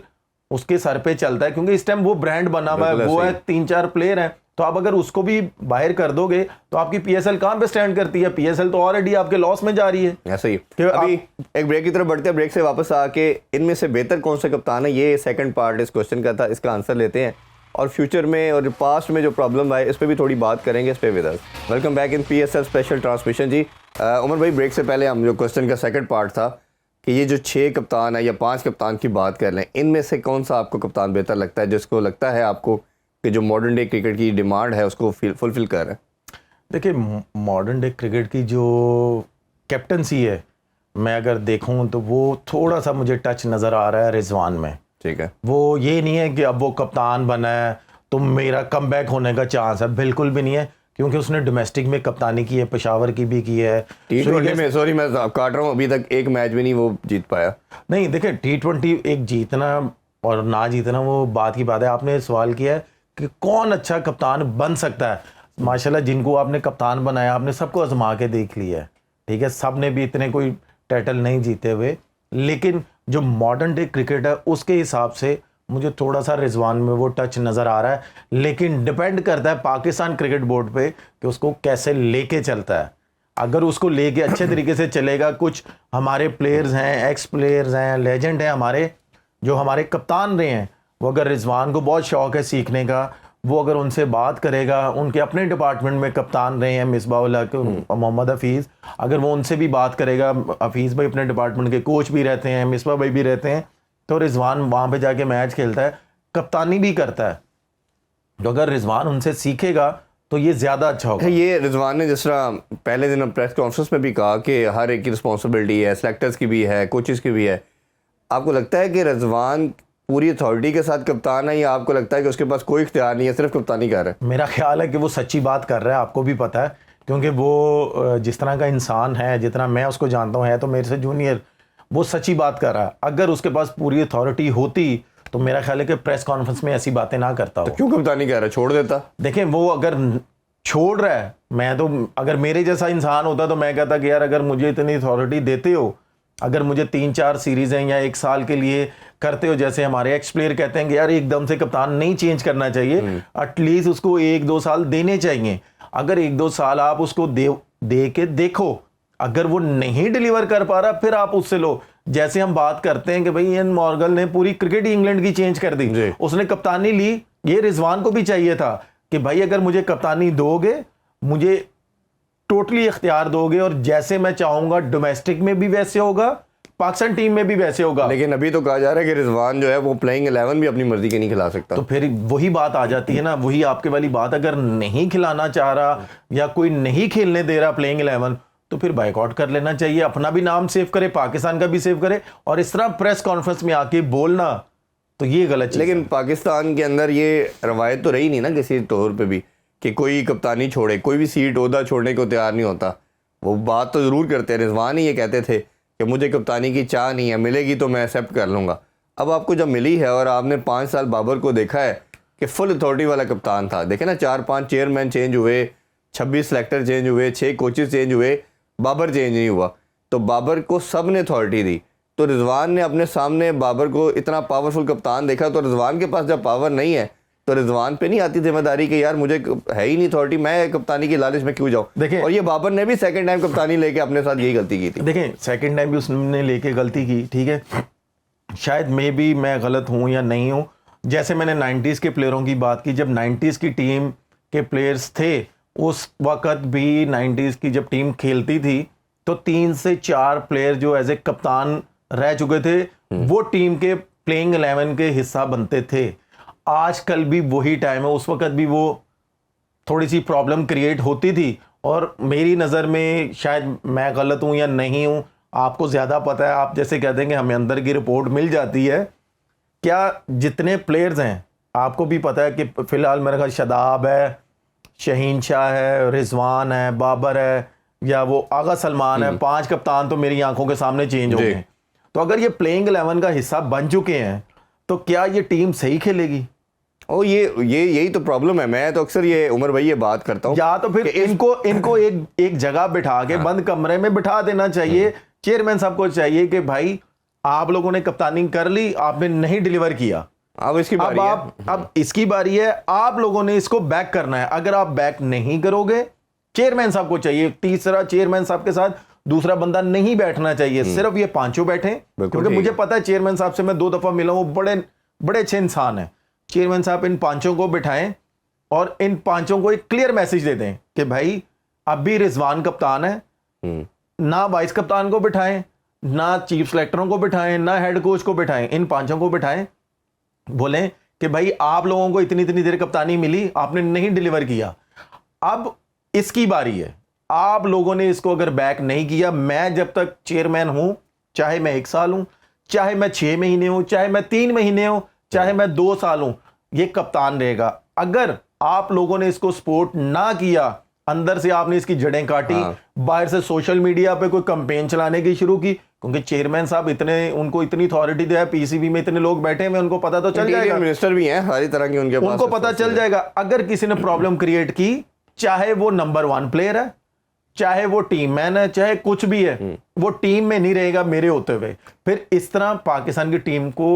उसके सर पे चलता है, क्योंकि इस टाइम वो ब्रांड बना हुआ है, वो है 3-4 प्लेयर हैं। तो आप अगर उसको भी बाहर कर दोगे तो आपकी PSL कहां पे स्टैंड करती है? PSL तो ऑलरेडी आपके लॉस में जा रही है। ऐसे ही अभी एक ब्रेक की तरफ बढ़ते हैं, ब्रेक से वापस आके इनमें से बेहतर कौन सा कप्तान है, ये सेकंड पार्ट इस क्वेश्चन का था, इसका आंसर लेते हैं, और फ्यूचर में और पास्ट में जो प्रॉब्लम आए इस पर भी थोड़ी बात करेंगे। इस पे with us, welcome back in PSL special transmission ji. Umar भाई, ब्रेक से पहले हम जो क्वेश्चन का सेकंड पार्ट था कि ये जो 6 कप्तान है या 5 कप्तान की बात कर लें, इनमें से कौन सा आपको कप्तान बेहतर लगता है, जिसको लगता है आपको कि जो मॉडर्न डे क्रिकेट की डिमांड है उसको फुलफिल कर रहा है? देखिए, मॉडर्न डे क्रिकेट की जो कैप्टनसी है, मैं अगर देखूं तो वो थोड़ा सा मुझे टच नज़र आ रहा है रिजवान में। ठीक है, वो ये नहीं है कि अब वो कप्तान बना है तो मेरा कमबैक होने का चांस है, बिल्कुल भी नहीं है, क्योंकि उसने डोमेस्टिक में कप्तानी की है, पेशावर की भी की है। T20 में, सॉरी मैं काट रहा हूँ, अभी तक एक मैच भी नहीं वो जीत पाया। नहीं, देखिए, T20 एक जीतना और ना जीतना वो बात की बात है। आपने सवाल किया है कि कौन अच्छा कप्तान बन सकता है। माशाल्लाह जिनको आपने कप्तान बनाया, आपने सबको आजमा के देख लिया है, ठीक है। सब ने भी इतने कोई टाइटल नहीं जीते हुए, लेकिन जो मॉडर्न डे क्रिकेट है उसके हिसाब से मुझे थोड़ा सा रिजवान में वो टच नज़र आ रहा है। लेकिन डिपेंड करता है पाकिस्तान क्रिकेट बोर्ड पे कि उसको कैसे लेके चलता है। अगर उसको लेके अच्छे तरीके से चलेगा, कुछ हमारे प्लेयर्स हैं, एक्स प्लेयर्स हैं, लेजेंड हैं हमारे, जो हमारे कप्तान रहे हैं, वो अगर रिजवान को बहुत शौक है सीखने का, वो अगर उनसे बात करेगा, उनके अपने डिपार्टमेंट में कप्तान रहे हैं मिसबाह उल हक, मोहम्मद हफीज़, अगर वो उनसे भी बात करेगा, हफीज़ भाई अपने डिपार्टमेंट के कोच भी रहते हैं, मिसबाह भाई भी रहते हैं, तो रिजवान वहाँ पे जाके मैच खेलता है, कप्तानी भी करता है। तो अगर रिजवान उनसे सीखेगा तो ये ज़्यादा अच्छा होगा। ये रिजवान ने जिस तरह पहले दिन प्रेस कॉन्फ्रेंस में भी कहा कि हर एक की रिस्पॉन्सिबिलिटी है, सेलेक्टर्स की भी है, कोचेस की भी है, आपको लगता है कि रिजवान पूरी अथॉरिटी के साथ कप्तान है, या आपको लगता है कि उसके पास कोई इख्तियार नहीं है, सिर्फ कप्तानी कर रहा है? मेरा ख्याल है कि वो सच्ची बात कर रहा है, आपको भी पता है, क्योंकि वो जिस तरह का इंसान है, जितना मैं उसको जानता हूँ, है तो मेरे से जूनियर, वो सच्ची बात कर रहा है। अगर उसके पास पूरी अथॉरिटी होती तो मेरा ख्याल है कि प्रेस कॉन्फ्रेंस में ऐसी बातें ना करता हो। क्यों कप्तानी कर रहा है? छोड़ देता। देखें, वो अगर छोड़ रहा है, मैं तो अगर मेरे जैसा इंसान होता तो मैं कहता कि यार अगर मुझे इतनी अथॉरिटी देते हो, अगर मुझे 3-4 सीरीज़ें या 1 साल के लिए करते हो, जैसे हमारे एक्स प्लेयर कहते हैं कि यार एकदम से कप्तान नहीं चेंज करना चाहिए, एटलीस्ट उसको 1-2 साल देने चाहिए। अगर 1-2 साल आप उसको दे के देखो, अगर वो नहीं डिलीवर कर पा रहा फिर आप उससे लो। जैसे हम बात करते हैं कि भाई इयन मॉर्गन ने पूरी क्रिकेट ही इंग्लैंड की चेंज कर दी, उसने कप्तानी ली, ये रिजवान को भी चाहिए था कि भाई अगर मुझे कप्तानी दोगे, मुझे टोटली इख्तियार दोगे, और जैसे मैं चाहूंगा डोमेस्टिक में भी वैसे होगा, पाकिस्तान टीम में भी वैसे होगा। लेकिन अभी तो कहा जा रहा है कि रिजवान जो है वो प्लेइंग 11 भी अपनी मर्जी के नहीं खिला सकता। तो फिर वही बात आ जाती है ना, वही आपके वाली बात, अगर नहीं खिलाना चाह रहा या कोई नहीं खेलने दे रहा प्लेइंग 11, तो फिर बाइकआउट कर लेना चाहिए, अपना भी नाम सेव करे, पाकिस्तान का भी सेव करे। और इस तरह प्रेस कॉन्फ्रेंस में आके बोलना तो ये गलत चीज़। लेकिन पाकिस्तान के अंदर ये रवायत तो रही नहीं ना किसी तौर पे भी कि कोई कप्तानी छोड़े, कोई भी सीट ओहदा छोड़ने को तैयार नहीं होता। वो बात तो ज़रूर करते हैं, रिजवान ही ये कहते थे कि मुझे कप्तानी की चाह नहीं है, मिलेगी तो मैं एक्सेप्ट कर लूँगा। अब आपको जब मिली है और आपने 5 साल बाबर को देखा है कि फुल अथॉरिटी वाला कप्तान था, देखे ना 4-5 चेयरमैन चेंज हुए, 26 सेलेक्टर चेंज हुए, 6 कोचेस चेंज हुए, बाबर चेंज नहीं हुआ। तो बाबर को सब ने अथॉरिटी दी, तो रिजवान ने अपने सामने बाबर को इतना पावरफुल कप्तान देखा, तो रिजवान के पास जब पावर नहीं है तो रिजवान पे नहीं आती जिम्मेदारी कि यार मुझे है ही नहीं अथॉरिटी, मैं कप्तानी की लालच में क्यों जाऊं? देखें, और ये बाबर ने भी सेकंड टाइम कप्तानी लेके अपने साथ यही गलती की थी। देखें, सेकंड टाइम भी उसने लेके गलती की, ठीक है, शायद मे भी मैं गलत हूं या नहीं हूं। जैसे मैंने 90s के प्लेयरों की बात की, जब 90s की टीम के प्लेयर्स थे, उस वक्त भी 90s की जब टीम खेलती थी तो 3 से 4 प्लेयर जो एज ए कप्तान रह चुके थे, वो टीम के प्लेइंग 11 के हिस्सा बनते थे। आजकल भी वही टाइम है, उस वक्त भी वो थोड़ी सी प्रॉब्लम क्रिएट होती थी। और मेरी नज़र में शायद मैं गलत हूँ या नहीं हूँ, आपको ज़्यादा पता है, आप जैसे कहते हैं कि हमें अंदर की रिपोर्ट मिल जाती है। क्या जितने प्लेयर्स हैं आपको भी पता है कि फ़िलहाल मेरे ख्याल शादाब है, शहीन शाह है, रिजवान है, बाबर है, या वो आगा सलमान है, 5 कप्तान तो मेरी आंखों के सामने चेंज हो गए। तो अगर ये प्लेइंग 11 का हिस्सा बन चुके हैं तो क्या ये टीम सही खेलेगी? और ये यही तो प्रॉब्लम है। मैं तो अक्सर ये उमर भाई ये बात करता हूँ, या तो फिर इनको एक जगह बिठा के बंद कमरे में बिठा देना चाहिए। चेयरमैन साहब को चाहिए कि भाई आप लोगों ने कप्तानी कर ली, आपने नहीं डिलीवर किया, अब इसकी बारी है। अब इसकी बारी है, आप लोगों ने इसको बैक करना है। अगर आप बैक नहीं करोगे, चेयरमैन साहब को चाहिए, तीसरा चेयरमैन साहब के साथ दूसरा बंदा नहीं बैठना चाहिए, सिर्फ ये पांचों बैठे। क्योंकि मुझे पता है चेयरमैन साहब से मैं 2 दफा मिला हूं, बड़े अच्छे इंसान है। चेयरमैन साहब इन पांचों को बिठाएं और इन पांचों को एक क्लियर मैसेज दे दें कि भाई अभी रिजवान कप्तान है, ना वाइस कप्तान को बिठाएं, ना चीफ सेलेक्टरों को बिठाएं, ना हेड कोच को बिठाएं, इन पांचों को बिठाएं। बोलें कि भाई आप लोगों को इतनी इतनी देर कप्तानी मिली, आपने नहीं डिलीवर किया, अब इसकी बारी है। आप लोगों ने इसको अगर बैक नहीं किया, मैं जब तक चेयरमैन हूं, चाहे मैं 1 साल हूं, चाहे मैं 6 महीने हूं, चाहे मैं 3 महीने हूं, चाहे मैं 2 साल हूं, ये कप्तान रहेगा। अगर आप लोगों ने इसको सपोर्ट ना किया, अंदर से आपने इसकी जड़ें काटी, बाहर से सोशल मीडिया पे कोई कैंपेन चलाने की शुरू की, क्योंकि चेयरमैन साहब इतने, उनको इतनी अथॉरिटी दिया है, पीसीबी में इतने लोग बैठे हैं, उनको पता तो चल जाएगा, मिनिस्टर भी हैं सारी तरह की उनके पास, उनको पता चल जाएगा। अगर किसी ने प्रॉब्लम क्रिएट की, चाहे वो नंबर 1 प्लेयर है, चाहे वो टीम मैन है, चाहे कुछ भी है, वो टीम में नहीं रहेगा मेरे होते हुए। फिर इस तरह पाकिस्तान की टीम को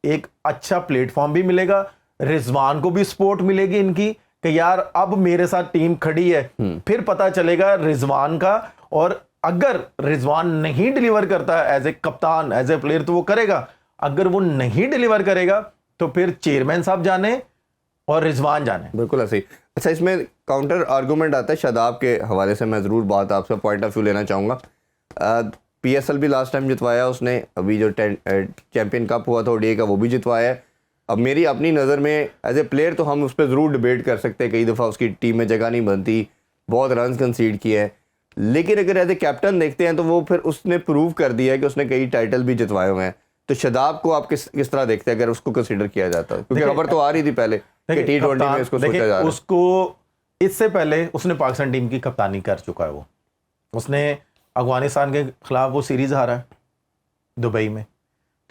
एक अच्छा प्लेटफॉर्म भी मिलेगा, रिजवान को भी सपोर्ट मिलेगी इनकी कि यार अब मेरे साथ टीम खड़ी है। फिर पता चलेगा रिजवान का, और अगर रिजवान नहीं डिलीवर करता एज ए कप्तान, एज ए प्लेयर, तो वो करेगा। अगर वो नहीं डिलीवर करेगा तो फिर चेयरमैन साहब जाने और रिजवान जाने। बिल्कुल ऐसे ही। अच्छा, इसमें काउंटर आर्गूमेंट आता है शादाब के हवाले से, मैं ज़रूर बात आपसे पॉइंट ऑफ व्यू लेना चाहूँगा। पीएसएल भी लास्ट टाइम जितवाया उसने, अभी जो चैंपियन कप हुआ था ओडीआई का वो भी जितवाया है। अब मेरी अपनी नज़र में एज ए प्लेयर तो हम उस पर ज़रूर डिबेट कर सकते हैं, कई दफ़ा उसकी टीम में जगह नहीं बनती, बहुत रन कंसीड किए हैं, लेकिन अगर एज ए कैप्टन देखते हैं तो वो फिर उसने प्रूव कर दिया है कि उसने कई टाइटल भी जितवाए हुए हैं। तो शादाब को आप किस तरह देखते हैं अगर उसको कंसीडर किया जाता है? क्योंकि खबर तो आ रही थी पहले कि T20 में इसको सोचा जा रहा है। उसको इससे पहले उसने पाकिस्तान टीम की कप्तानी कर चुका है। वो उसने अफगानिस्तान के खिलाफ वो सीरीज हारा है दुबई में,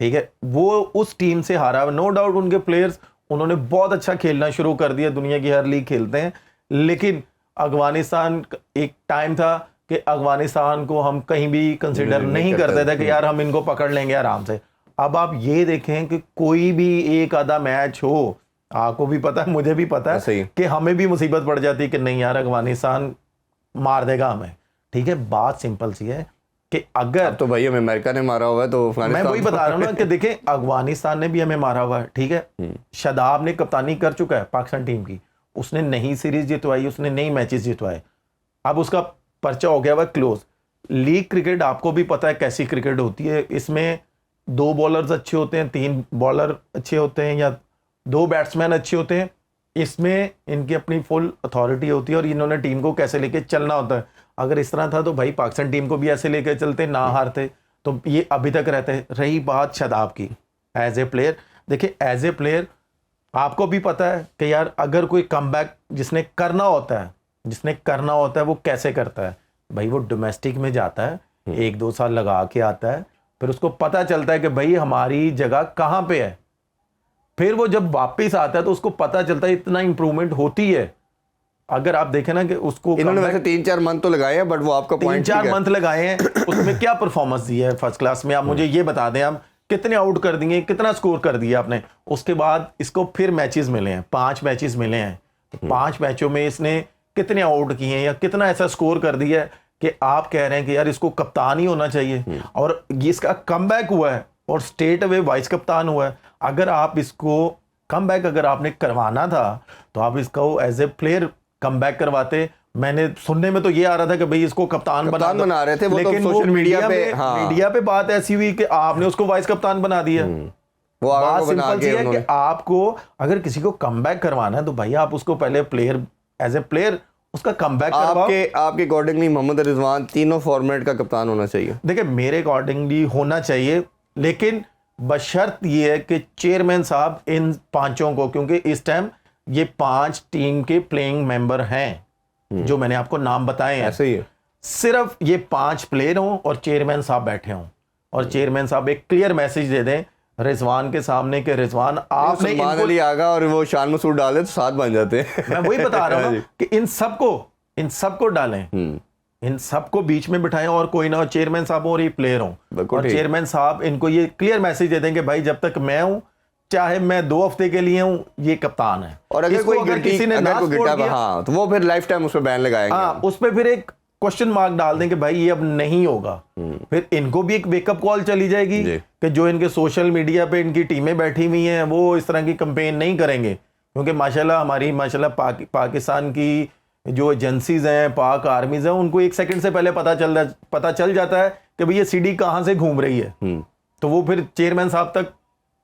ठीक है, वो उस टीम से हारा है। नो डाउट उनके प्लेयर्स, उन्होंने बहुत अच्छा खेलना शुरू कर दिया, दुनिया की हर लीग खेलते हैं, लेकिन अफगानिस्तान, एक टाइम था कि अफगानिस्तान को हम कहीं भी कंसिडर नहीं करते थे कि यार हम इनको पकड़ लेंगे आराम से। अब आप ये देखें कि कोई भी एक आधा मैच हो, आपको भी पता है, मुझे भी पता है कि हमें भी मुसीबत पड़ जाती है कि नहीं यार अफगानिस्तान मार देगा हमें, ठीक है। बात सिंपल सी है कि अगर तो भाई हमें अमेरिका ने मारा हुआ है, तो मैं वही बता रहा हूँ ना कि देखें अफगानिस्तान ने भी हमें मारा हुआ है, ठीक है। शादाब ने कप्तानी कर चुका है पाकिस्तान टीम की, उसने नई सीरीज जितवाई, उसने नई मैचेस जितवाए, अब उसका पर्चा हो गया हुआ क्लोज। लीग क्रिकेट आपको भी पता है कैसी क्रिकेट होती है, इसमें 2 बॉलर्स अच्छे होते हैं, 3 बॉलर अच्छे होते हैं, या 2 बैट्समैन अच्छे होते हैं। इसमें इनकी अपनी फुल अथॉरिटी होती है और इन्होंने टीम को कैसे लेके चलना होता है। अगर इस तरह था तो भाई पाकिस्तान टीम को भी ऐसे लेके चलते, ना हारते, तो ये अभी तक रहते हैं। रही बात शादाब की एज ए प्लेयर, देखिए एज ए प्लेयर आपको भी पता है कि यार अगर कोई कमबैक जिसने करना होता है वो कैसे करता है भाई। वो डोमेस्टिक में जाता है, 1-2 साल लगा के आता है, फिर उसको पता चलता है कि भाई हमारी जगह कहाँ पे है। फिर वो जब वापस आता है तो उसको पता चलता है इतना इंप्रूवमेंट होती है। अगर आप देखें ना कि उसको इन्होंने वैसे 3-4 मंथ तो लगाए हैं, बट वो आपका पॉइंट 3-4 मंथ लगाए हैं, उसमें क्या परफॉर्मेंस दी है फर्स्ट क्लास में। आप मुझे ये बता दें, आप कितने आउट कर दिए, कितना स्कोर कर दिया आपने। उसके बाद इसको फिर मैचेस मिले हैं, 5 मैचेस मिले हैं, तो 5 मैचों में इसने कितने आउट किए हैं या कितना ऐसा स्कोर कर दिया है कि आप कह रहे हैं कि यार इसको कप्तान ही होना चाहिए। और इसका कमबैक हुआ है और स्टेट अवे वाइस कप्तान हुआ है। अगर आप इसको कमबैक अगर आपने करवाना था तो आप इसको एज ए प्लेयर कमबैक करवाते। मैंने सुनने में तो ये आ रहा था कि भाई इसको कप्तान बना रहे थे, वो लेकिन तो सोशल मीडिया पे, मीडिया पे बात ऐसी हुई कि आपने उसको वाइस कप्तान बना दिया। वो बात सिंपल सी है कि आपको अगर किसी को कमबैक करवाना है तो भाई आप उसको पहले प्लेयर, एज ए प्लेयर उसका कमबैक करवाओ। आपके अकॉर्डिंगली मोहम्मद रिजवान तीनों फॉर्मेट का कप्तान होना चाहिए। देखिए मेरे अकॉर्डिंगली होना चाहिए, लेकिन बशर्त ये है कि चेयरमैन साहब इन 5 को, क्योंकि इस टाइम ये 5 टीम के प्लेइंग मेंबर हैं जो मैंने आपको नाम बताए हैं, ऐसे ही है। सिर्फ ये 5 प्लेयर हों और चेयरमैन साहब बैठे हों, और चेयरमैन साहब एक क्लियर मैसेज दे दें रिजवान के सामने कि रिजवान आपने इनको आगा और वो शान मसूद डाले तो 7 बन जाते हैं। मैं वही बता रहा हूँ कि इन सबको डालें, इन सबको बीच में बिठाएं, और कोई ना हो, चेयरमैन साहब और ये प्लेयर हों, और चेयरमैन साहब इनको ये क्लियर मैसेज दे दें कि भाई जब तक मैं हूं, चाहे मैं 2 हफ्ते के लिए हूं, ये कप्तान है। और अगर किसी ने ना सपोर्ट किया, हाँ, तो वो फिर लाइफ टाइम उस पर बैन लगाएंगे। हाँ, उस पर फिर एक क्वेश्चन मार्क डाल दें कि भाई ये अब नहीं होगा। फिर इनको भी एक वेकअप कॉल चली जाएगी कि जो इनके सोशल मीडिया पे इनकी टीमें बैठी हुई हैं वो इस तरह की कैंपेन नहीं करेंगे, क्योंकि माशाल्लाह पाकिस्तान की जो एजेंसीज हैं, पाक आर्मीज हैं, उनको 1 सेकंड से पहले पता चल जाता है कि भाई ये सीडी कहाँ से घूम रही है, तो वो फिर चेयरमैन साहब तक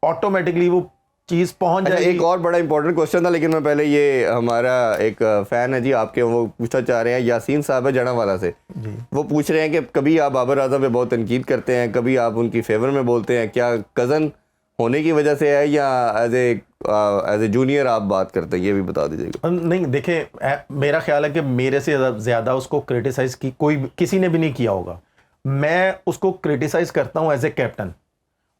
ऑटोमेटिकली वो चीज पहुंच जाएगी। एक और बड़ा इंपॉर्टेंट क्वेश्चन था, लेकिन मैं पहले ये हमारा एक फैन है जी आपके, वो पूछना चाह रहे हैं, यासीन साहब है जड़ावाला से, वो पूछ रहे हैं कि कभी आप बाबर आजम पे बहुत तनकीद करते हैं, कभी आप उनकी फेवर में बोलते हैं, क्या कज़न होने की वजह से है या एज ए जूनियर आप बात करते हैं, ये भी बता दीजिएगा। नहीं देखें, मेरा ख्याल है कि मेरे से ज़्यादा उसको क्रिटिसाइज की किसी ने भी नहीं किया होगा। मैं उसको क्रिटिसाइज करता हूँ एज ए कैप्टन,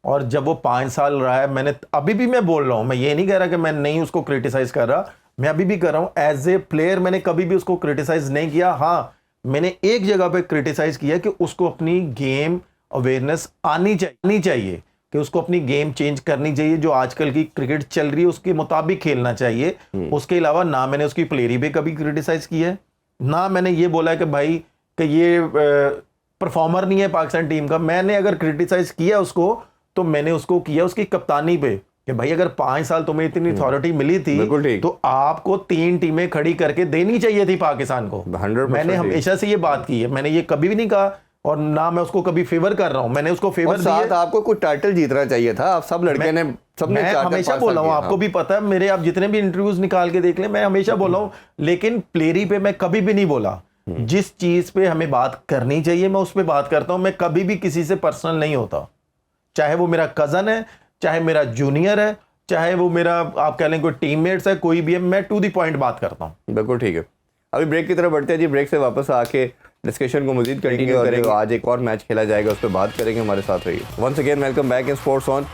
और जब वो 5 साल रहा है, मैंने अभी भी मैं बोल रहा हूँ, मैं ये नहीं कह रहा कि मैं नहीं उसको क्रिटिसाइज कर रहा, मैं अभी भी कर रहा हूँ एज ए प्लेयर। मैंने कभी भी उसको क्रिटिसाइज नहीं किया। हाँ, मैंने एक जगह पे क्रिटिसाइज किया कि उसको अपनी गेम अवेयरनेस आनी चाहिए कि उसको अपनी गेम चेंज करनी चाहिए, जो आजकल की क्रिकेट चल रही है उसके मुताबिक खेलना चाहिए। उसके अलावा ना मैंने उसकी प्लेयरी पे कभी क्रिटिसाइज किया है, ना मैंने ये बोला है कि भाई कि ये परफॉर्मर नहीं है पाकिस्तान टीम का। मैंने अगर क्रिटिसाइज किया उसको तो मैंने उसको किया उसकी कप्तानी पे कि भाई अगर 5 साल तुम्हें इतनी अथॉरिटी मिली थी तो आपको 3 टीमें खड़ी करके देनी चाहिए थी पाकिस्तान को। मैंने हमेशा से ये बात की है, मैंने ये कभी भी नहीं कहा, और ना मैं उसको कभी फेवर कर रहा हूं। मैंने उसको फेवर दिया, आपको कुछ टाइटल जीतना चाहिए था। आप सब लड़के ने सबने मैं हमेशा बोला हूं, आपको भी पता है, मेरे आप जितने भी इंटरव्यूज निकाल के देख ले, मैं हमेशा बोला हूं, लेकिन प्लेयरी पे मैं कभी भी नहीं बोला। जिस चीज पे हमें बात करनी चाहिए मैं उस पर बात करता हूं। मैं कभी भी किसी से पर्सनल नहीं होता, चाहे वो मेरा कजन है, चाहे मेरा जूनियर है, चाहे वो मेरा आप कह लें कोई टीममेट्स है, कोई भी है, मैं टू द पॉइंट बात करता हूं। बिल्कुल ठीक है। अभी ब्रेक की तरफ बढ़ते हैं जी। ब्रेक से वापस आके डिस्कशन को मजीद कंटिन्यू करेंगे। आज एक और मैच खेला जाएगा, उस पर बात करेंगे। हमारे साथ रहिए। Once again welcome back in sports on.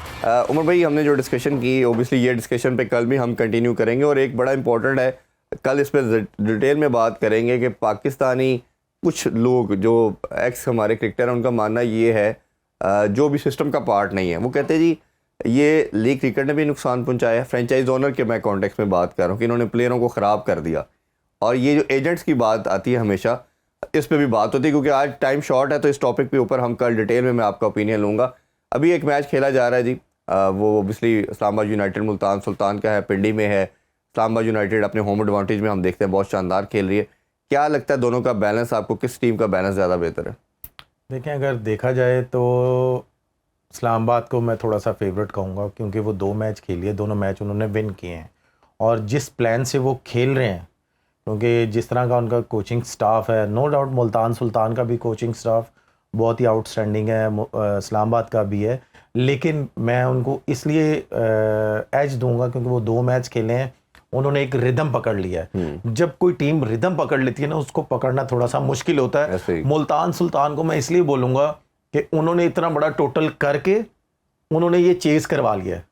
Umar भाई, हमने जो डिस्कशन की, ओबियसली ये डिस्कशन पे कल भी हम कंटिन्यू करेंगे, और एक बड़ा इंपॉर्टेंट है, कल इस पर डिटेल में बात करेंगे कि पाकिस्तानी कुछ लोग जो एक्स हमारे क्रिकेटर हैं, उनका मानना ये है, जो भी सिस्टम का पार्ट नहीं है, वो कहते हैं जी ये लीग क्रिकेट ने भी नुकसान पहुंचाया है। फ्रेंचाइज ओनर के मैं कॉन्टेक्स्ट में बात कर रहा हूँ कि इन्होंने प्लेयरों को ख़राब कर दिया। और ये जो एजेंट्स की बात आती है हमेशा, इस पे भी बात होती है, क्योंकि आज टाइम शॉर्ट है, तो इस टॉपिक पे ऊपर हम कल डिटेल में मैं आपका ओपिनियन लूँगा। अभी एक मैच खेला जा रहा है जी, वो ओबियसली इस्लामाबाद यूनाइटेड मुल्तान सुल्तान का है, पिंडी में है। इस्लामाबाद यूनाइटेड अपने होम एडवांटेज में हम देखते हैं बहुत शानदार खेल रही है। क्या लगता है दोनों का बैलेंस, आपको किस टीम का बैलेंस ज़्यादा बेहतर है? देखें, अगर देखा जाए तो इस्लामाबाद को मैं थोड़ा सा फेवरेट कहूँगा, क्योंकि वो 2 मैच खेली है, दोनों मैच उन्होंने विन किए हैं, और जिस प्लान से वो खेल रहे हैं, क्योंकि जिस तरह का उनका कोचिंग स्टाफ है, नो डाउट मुल्तान सुल्तान का भी कोचिंग स्टाफ बहुत ही आउटस्टैंडिंग है, इस्लामाबाद का भी है, लेकिन मैं उनको इसलिए एज दूंगा क्योंकि वो 2 मैच खेले हैं, उन्होंने एक रिदम पकड़ लिया है। जब कोई टीम रिदम पकड़ लेती है ना, उसको पकड़ना थोड़ा सा मुश्किल होता है। मुल्तान सुल्तान को मैं इसलिए बोलूँगा कि उन्होंने इतना बड़ा टोटल करके उन्होंने ये चेस करवा लिया है।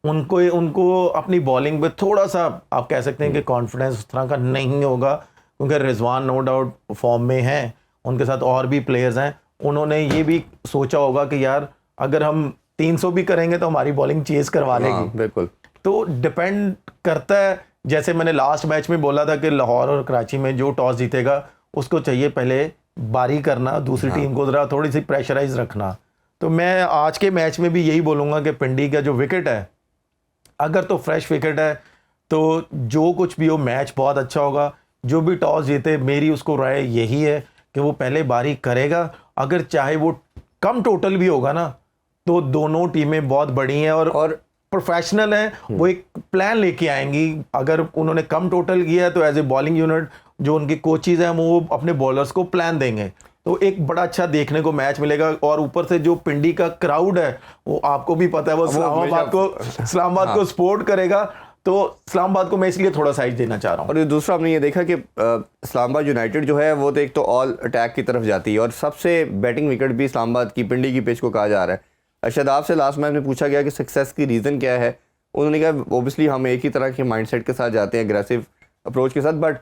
उनको अपनी बॉलिंग पे थोड़ा सा आप कह सकते हैं कि कॉन्फिडेंस उस तरह का नहीं होगा, क्योंकि रिजवान नो डाउट फॉर्म में हैं, उनके साथ और भी प्लेयर्स हैं। उन्होंने ये भी सोचा होगा कि यार अगर हम 300 भी करेंगे तो हमारी बॉलिंग चेस करवा लेगी। बिल्कुल। तो डिपेंड करता है, जैसे मैंने लास्ट मैच में बोला था कि लाहौर और कराची में जो टॉस जीतेगा उसको चाहिए पहले बारी करना, दूसरी टीम को जरा थोड़ी सी प्रेशराइज रखना। तो मैं आज के मैच में भी यही बोलूँगा कि पिंडी का जो विकेट है, अगर तो फ्रेश विकेट है तो जो कुछ भी हो मैच बहुत अच्छा होगा। जो भी टॉस जीते, मेरी उसको राय यही है कि वो पहले बारी करेगा। अगर चाहे वो कम टोटल भी होगा ना, तो दोनों टीमें बहुत बड़ी हैं और प्रोफेशनल हैं, वो एक प्लान लेके आएंगी। अगर उन्होंने कम टोटल किया है तो एज ए बॉलिंग यूनिट जो उनके कोचेज हैं वो अपने बॉलर्स को प्लान देंगे, तो एक बड़ा अच्छा देखने को मैच मिलेगा। और ऊपर से जो पिंडी का क्राउड है, वो आपको भी पता है, वो इस्लामाबाद को सपोर्ट करेगा। तो इस्लामाबाद को मैं इसलिए थोड़ा साइज देना चाह रहा हूँ। और दूसरा हमने ये देखा कि इस्लामाबाद यूनाइटेड जो है वो तो एक तो ऑल अटैक की तरफ जाती है, और सबसे बैटिंग विकेट भी इस्लामाबाद की पिंडी की पिच को कहा जा रहा है। शादाब से लास्ट मैच में पूछा गया कि सक्सेस की रीज़न क्या है, उन्होंने कहा ओबियसली हम एक ही तरह के माइंडसेट के साथ जाते हैं, एग्रेसिव अप्रोच के साथ, बट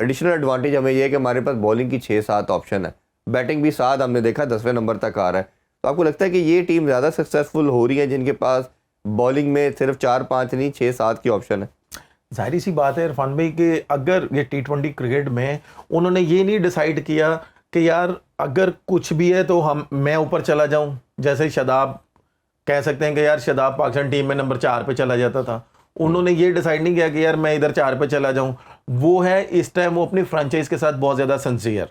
एडिशनल एडवांटेज हमें ये है कि हमारे पास बॉलिंग की 6-7 ऑप्शन है, बैटिंग भी 7 हमने देखा 10वें नंबर तक आ रहा है। तो आपको लगता है कि ये टीम ज़्यादा सक्सेसफुल हो रही है जिनके पास बॉलिंग में सिर्फ 4-5 नहीं 6-7 की ऑप्शन है? जाहिर सी बात है इरफान भाई कि अगर ये T20 क्रिकेट में उन्होंने ये नहीं डिसाइड किया कि यार अगर कुछ भी है तो मैं ऊपर चला जाऊं, जैसे शादाब कह सकते हैं कि यार शादाब पाकिस्तान टीम में नंबर 4 पे चला जाता था। उन्होंने ये डिसाइड नहीं किया कि यार मैं इधर 4 पे चला जाऊं। वो है इस टाइम वो अपनी फ्रेंचाइज के साथ बहुत ज़्यादा सिंसियर।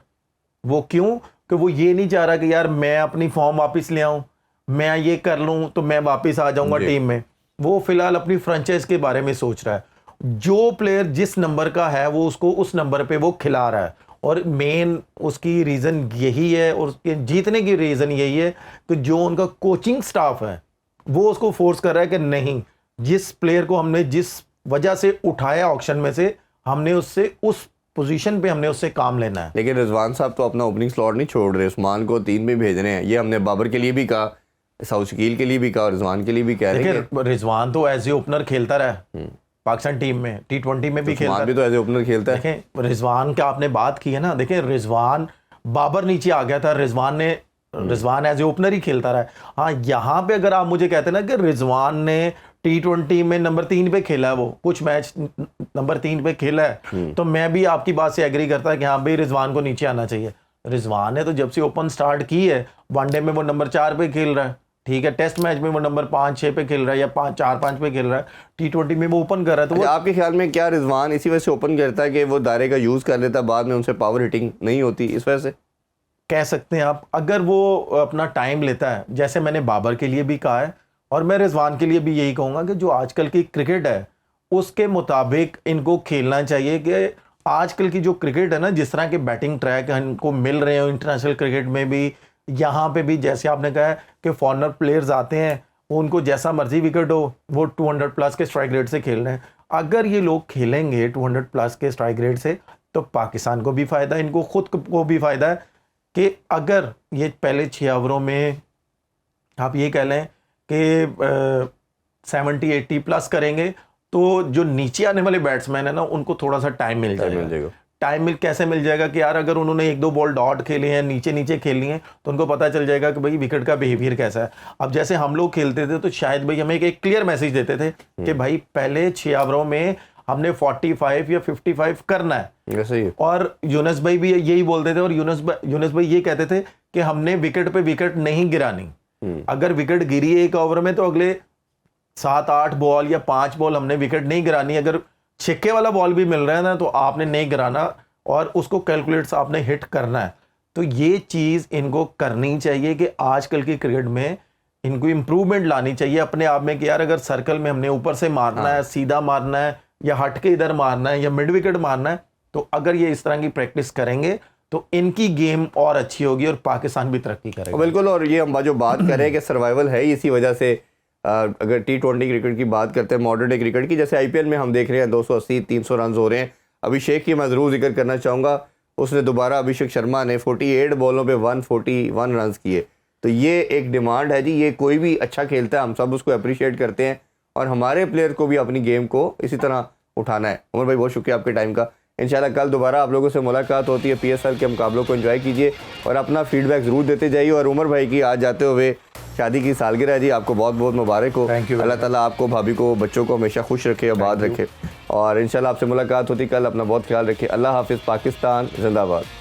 वो क्यों कि वो ये नहीं चाह रहा कि यार मैं अपनी फॉर्म वापस ले आऊँ, मैं ये कर लूँ तो मैं वापस आ जाऊँगा टीम में। वो फिलहाल अपनी फ्रेंचाइज के बारे में सोच रहा है। जो प्लेयर जिस नंबर का है वो उसको उस नंबर पे वो खिला रहा है, और मेन उसकी रीज़न यही है, और उसके जीतने की रीज़न यही है कि जो उनका कोचिंग स्टाफ है वो उसको फोर्स कर रहा है कि नहीं, जिस प्लेयर को हमने जिस वजह से उठाया ऑक्शन में से, हमने उससे उस पोजीशन पे हमने उससे काम लेना है। लेकिन रिजवान साहब तो अपना ओपनिंग स्लॉट नहीं छोड़ रहे, उस्मान को 3 में भेज रहे हैं। ये हमने बाबर के लिए भी कहा, साउथ शकील के लिए भी कहा और रिजवान के लिए भी कह रहे हैं। देखिए रिजवान तो एज ए ओपनर खेलता रहा पाकिस्तान टीम में, T20 में भी खेलता उस्मान भी तो एज ए ओपनर खेलता है। देखें रिजवान का आपने बात की है ना, देखिए रिजवान, बाबर नीचे आ गया था, रिजवान एज ए ओपनर ही खेलता रहा। हाँ, यहाँ पे अगर आप मुझे कहते ना कि रिजवान ने T20 में नंबर 3 पे खेला है, वो कुछ मैच नंबर 3 पे खेला है, तो मैं भी आपकी बात से एग्री करता है कि हाँ भाई रिजवान को नीचे आना चाहिए। रिजवान ने तो जब से ओपन स्टार्ट की है, वनडे में वो नंबर 4 पे खेल रहा है, ठीक है, टेस्ट मैच में वो नंबर 5-6 पे खेल रहा है या 4-5 पे खेल रहा है, T20 में वो ओपन कर रहा है। तो वो आपके ख्याल में क्या रिजवान इसी वजह से ओपन करता है कि वो दायरे का यूज़ कर लेता है, बाद में उनसे पावर हिटिंग नहीं होती, इस वजह से कह सकते हैं आप? अगर वो अपना टाइम लेता है, जैसे मैंने बाबर के लिए भी कहा है और मैं रिजवान के लिए भी यही कहूँगा कि जो आजकल की क्रिकेट है उसके मुताबिक इनको खेलना चाहिए। कि आजकल की जो क्रिकेट है ना, जिस तरह के बैटिंग ट्रैक इनको मिल रहे हैं इंटरनेशनल क्रिकेट में भी, यहाँ पे भी, जैसे आपने कहा है कि फॉरनर प्लेयर्स आते हैं, उनको जैसा मर्जी विकेट हो वो 200 प्लस के स्ट्राइक रेट से खेल रहे हैं। अगर ये लोग खेलेंगे 200 प्लस के स्ट्राइक रेट से तो पाकिस्तान को भी फ़ायदा, इनको खुद को भी फ़ायदा है। कि अगर ये पहले 6 ओवरों में आप ये कह लें कि 70-80 प्लस करेंगे, तो जो नीचे आने वाले बैट्समैन है ना, उनको थोड़ा सा टाइम मिल जाएगा। टाइम कैसे मिल जाएगा कि यार अगर उन्होंने 1-2 बॉल डॉट खेले हैं, नीचे खेलनी है, तो उनको पता चल जाएगा कि भाई विकेट का बिहेवियर कैसा है। अब जैसे हम लोग खेलते थे तो शायद भाई हमें एक क्लियर मैसेज देते थे कि भाई पहले 6 ओवरों में हमने 45 या 55 करना है। ऐसे ही। और यूनुस भाई भी यही बोलते थे, और यूनुस भाई ये कहते थे कि हमने विकेट पे विकेट नहीं गिरानी। अगर विकेट गिरी एक ओवर में तो अगले 7-8 बॉल या 5 बॉल हमने विकेट नहीं गिरानी। अगर छिक्के वाला बॉल भी मिल रहा है ना, तो आपने नहीं गिराना और उसको कैलकुलेट आपने हिट करना है। तो ये चीज़ इनको करनी चाहिए कि आजकल की क्रिकेट में इनको इम्प्रूवमेंट लानी चाहिए अपने आप में कि यार अगर सर्कल में हमने ऊपर से मारना है, सीधा मारना है, या हट के इधर मारना है, या मिड विकेट मारना है, तो अगर ये इस तरह की प्रैक्टिस करेंगे तो इनकी गेम और अच्छी होगी और पाकिस्तान भी तरक्की करेगा। बिल्कुल। और ये हम जो बात करें कि सर्वाइवल है इसी वजह से, अगर T20 क्रिकेट की बात करते हैं, मॉडर्न डे क्रिकेट की, जैसे IPL में हम देख रहे हैं 280-300 रन हो रहे हैं। अभिषेक की मैं ज़रूर जिक्र करना चाहूँगा, उसने दोबारा, अभिषेक शर्मा ने 48 बॉलों पे 141 रन किए। तो ये एक डिमांड है जी, ये कोई भी अच्छा खेलता है, हम सब उसको अप्रिशिएट करते हैं और हमारे प्लेयर को भी अपनी गेम को इसी तरह उठाना है। उमर भाई बहुत शुक्रिया आपके टाइम का। इंशाल्लाह कल दोबारा आप लोगों से मुलाकात होती है। PSL के मुकाबलों को एंजॉय कीजिए और अपना फीडबैक ज़रूर देते जाइए। और उमर भाई की आज जाते हुए शादी की सालगिरह है जी, आपको बहुत बहुत मुबारक हो। Thank you. अल्लाह ताला आपको, भाभी को, बच्चों को हमेशा खुश रखे, आबाद रखे। और इंशाल्लाह आपसे मुलाकात होती कल। अपना बहुत ख्याल रखिए। अल्लाह हाफिज़। पाकिस्तान जिंदाबाद।